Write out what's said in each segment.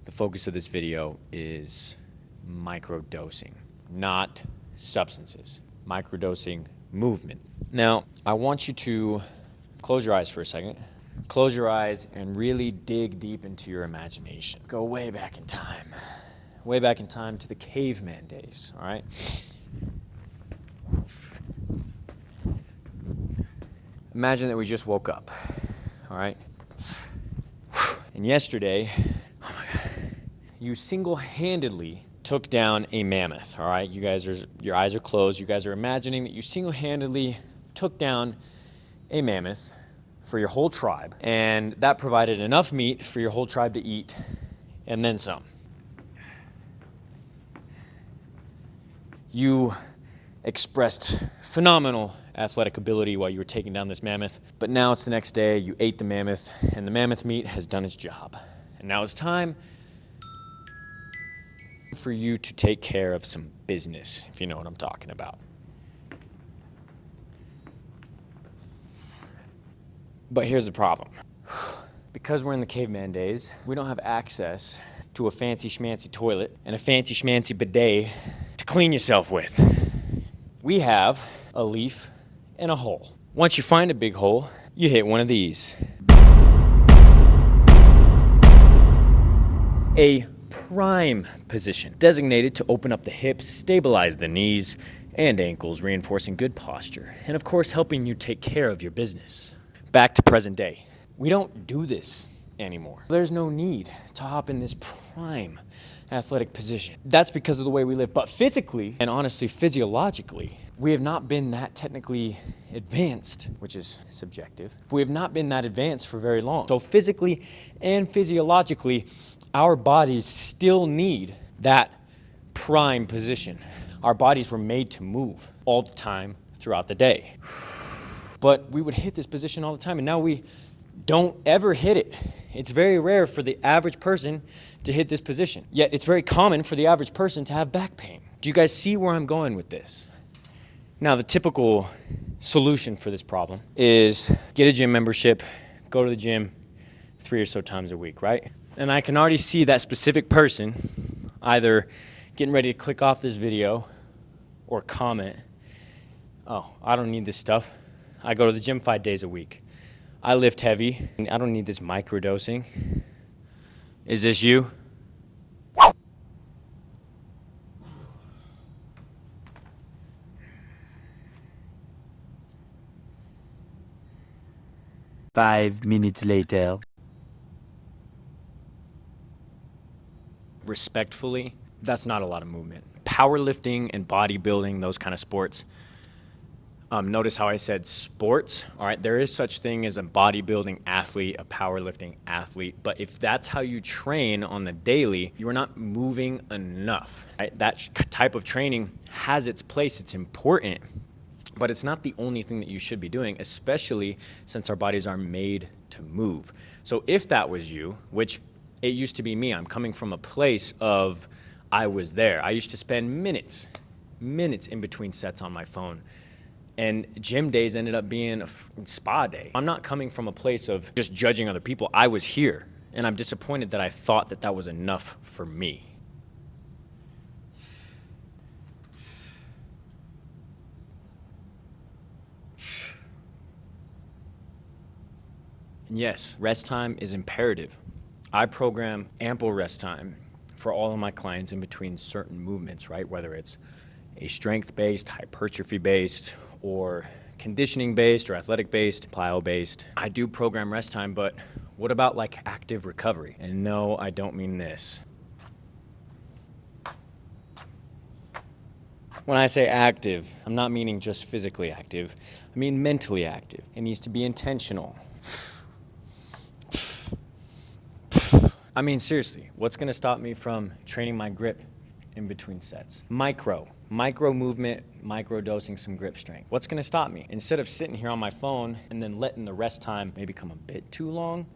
The focus of this video is microdosing, not substances. Microdosing movement. Now, I want you to close your eyes for a second. Close your eyes and really dig deep into your imagination. Go way back in time. Way back in time to the caveman days, all right? Imagine that we just woke up, all right? And yesterday, oh my God, you single-handedly took down a mammoth, all right? Your eyes are closed. You guys are imagining that you single-handedly took down a mammoth for your whole tribe, and that provided enough meat for your whole tribe to eat, and then some. You expressed phenomenal athletic ability while you were taking down this mammoth, but now it's the next day, you ate the mammoth, and the mammoth meat has done its job. And now it's time for you to take care of some business, if you know what I'm talking about. But here's the problem. Because we're in the caveman days, we don't have access to a fancy schmancy toilet and a fancy schmancy bidet to clean yourself with. We have a leaf and a hole. Once you find a big hole, you hit one of these. A prime position, designated to open up the hips, stabilize the knees and ankles, reinforcing good posture, and of course helping you take care of your business. Back to present day. We don't do this anymore. There's no need to hop in this prime athletic position. That's because of the way we live. But physically, and honestly physiologically, we have not been that technically advanced, which is subjective. We have not been that advanced for very long. So physically and physiologically, our bodies still need that prime position. Our bodies were made to move all the time throughout the day. But we would hit this position all the time, and now we don't ever hit it. It's very rare for the average person to hit this position. Yet it's very common for the average person to have back pain. Do you guys see where I'm going with this? Now, the typical solution for this problem is get a gym membership, go to the gym 3 or so times a week, right? And I can already see that specific person either getting ready to click off this video or comment, oh, I don't need this stuff. I go to the gym 5 days a week. I lift heavy. I don't need this microdosing. Is this you? Five minutes later. Respectfully, that's not a lot of movement. Powerlifting and bodybuilding, those kind of sports. Notice how I said sports, all right? There is such thing as a bodybuilding athlete, a powerlifting athlete, but if that's how you train on the daily, you are not moving enough, right? That type of training has its place, it's important, but it's not the only thing that you should be doing, especially since our bodies are made to move. So if that was you, which it used to be me, I'm coming from a place of I was there. I used to spend minutes in between sets on my phone. And gym days ended up being a spa day. I'm not coming from a place of just judging other people. I was here, and I'm disappointed that I thought that that was enough for me. And yes, rest time is imperative. I program ample rest time for all of my clients in between certain movements, right? Whether it's a strength-based, hypertrophy-based, or conditioning-based or athletic-based, plyo-based. I do program rest time, but what about like active recovery? And no, I don't mean this. When I say active, I'm not meaning just physically active. I mean mentally active. It needs to be intentional. I mean, seriously, what's gonna stop me from training my grip in between sets? Micro movement, microdosing some grip strength. What's gonna stop me? Instead of sitting here on my phone and then letting the rest time maybe come a bit too long,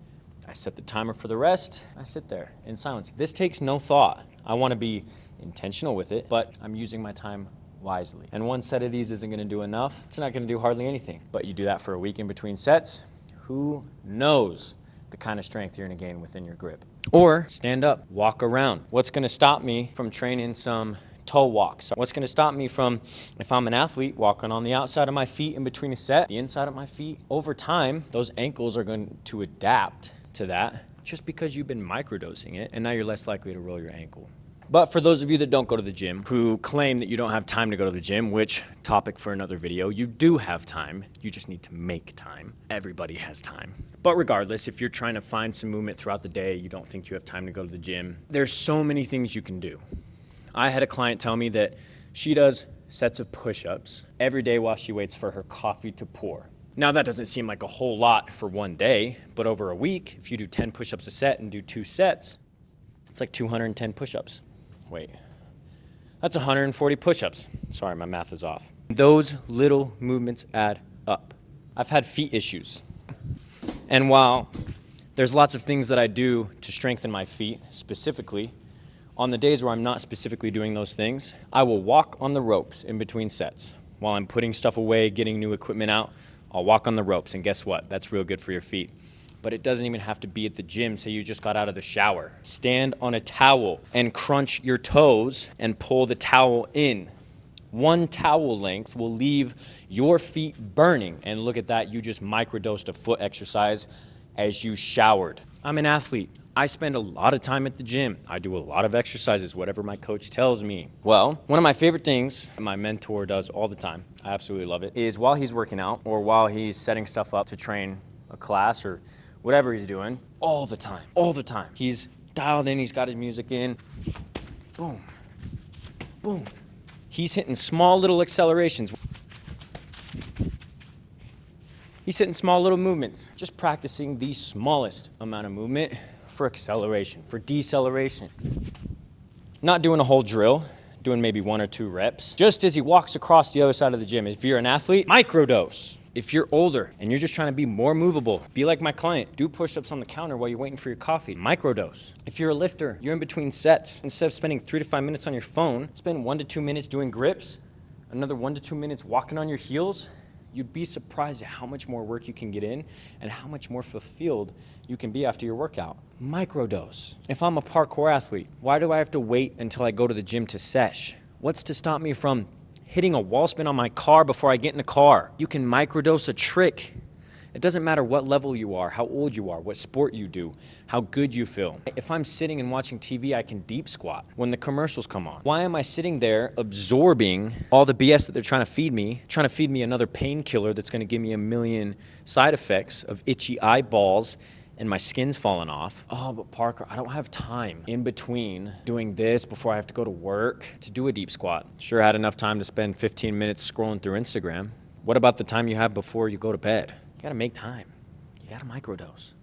I set the timer for the rest, I sit there in silence. This takes no thought. I wanna be intentional with it, but I'm using my time wisely. And one set of these isn't gonna do enough. It's not gonna do hardly anything. But you do that for a week in between sets, who knows the kind of strength you're gonna gain within your grip. Or stand up, walk around. What's gonna stop me from training some toe walks? What's gonna stop me from, if I'm an athlete, walking on the outside of my feet in between a set, the inside of my feet? Over time, those ankles are going to adapt to that just because you've been microdosing it, and now you're less likely to roll your ankle. But for those of you that don't go to the gym, who claim that you don't have time to go to the gym, which, topic for another video, you do have time, you just need to make time. Everybody has time. But regardless, if you're trying to find some movement throughout the day, you don't think you have time to go to the gym, there's so many things you can do. I had a client tell me that she does sets of push-ups every day while she waits for her coffee to pour. Now that doesn't seem like a whole lot for one day, but over a week, if you do 10 push-ups a set and do 2 sets, it's like 210 push-ups. Wait, that's 140 push-ups. Sorry, my math is off. Those little movements add up. I've had feet issues. And while there's lots of things that I do to strengthen my feet specifically, on the days where I'm not specifically doing those things, I will walk on the ropes in between sets. While I'm putting stuff away, getting new equipment out, I'll walk on the ropes, and guess what? That's real good for your feet. But it doesn't even have to be at the gym. Say you just got out of the shower. Stand on a towel and crunch your toes and pull the towel in. One towel length will leave your feet burning. And look at that, you just microdosed a foot exercise as you showered. I'm an athlete. I spend a lot of time at the gym. I do a lot of exercises, whatever my coach tells me. Well, one of my favorite things my mentor does all the time, I absolutely love it, is while he's working out or while he's setting stuff up to train a class or whatever he's doing, all the time. He's dialed in, he's got his music in. Boom, boom. He's hitting small little accelerations. He's hitting small little movements, just practicing the smallest amount of movement for acceleration, for deceleration. Not doing a whole drill, doing maybe 1 or 2 reps. Just as he walks across the other side of the gym. If you're an athlete, microdose. If you're older and you're just trying to be more movable, be like my client. Do push-ups on the counter while you're waiting for your coffee. Microdose. If you're a lifter, you're in between sets. Instead of spending 3 to 5 minutes on your phone, spend 1 to 2 minutes doing grips, another 1 to 2 minutes walking on your heels. You'd be surprised at how much more work you can get in and how much more fulfilled you can be after your workout. Microdose. If I'm a parkour athlete, why do I have to wait until I go to the gym to sesh? What's to stop me from hitting a wall spin on my car before I get in the car? You can microdose a trick. It doesn't matter what level you are, how old you are, what sport you do, how good you feel. If I'm sitting and watching TV, I can deep squat when the commercials come on. Why am I sitting there absorbing all the BS that they're trying to feed me another painkiller that's gonna give me a million side effects of itchy eyeballs and my skin's falling off? Oh, but Parker, I don't have time in between doing this before I have to go to work to do a deep squat. Sure had enough time to spend 15 minutes scrolling through Instagram. What about the time you have before you go to bed? You gotta make time. You gotta microdose.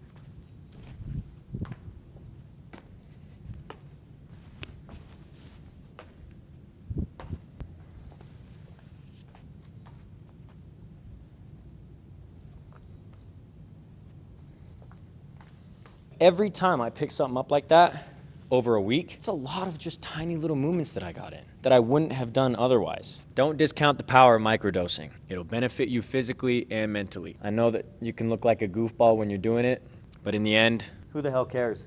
Every time I pick something up like that over a week, it's a lot of just tiny little movements that I got in that I wouldn't have done otherwise. Don't discount the power of microdosing. It'll benefit you physically and mentally. I know that you can look like a goofball when you're doing it, but in the end, who the hell cares?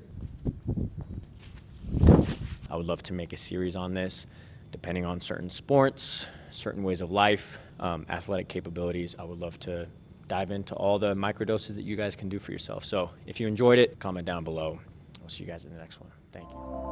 I would love to make a series on this, depending on certain sports, certain ways of life, athletic capabilities. I would love to dive into all the microdoses that you guys can do for yourself. So if you enjoyed it, comment down below. I'll see you guys in the next one. Thank you.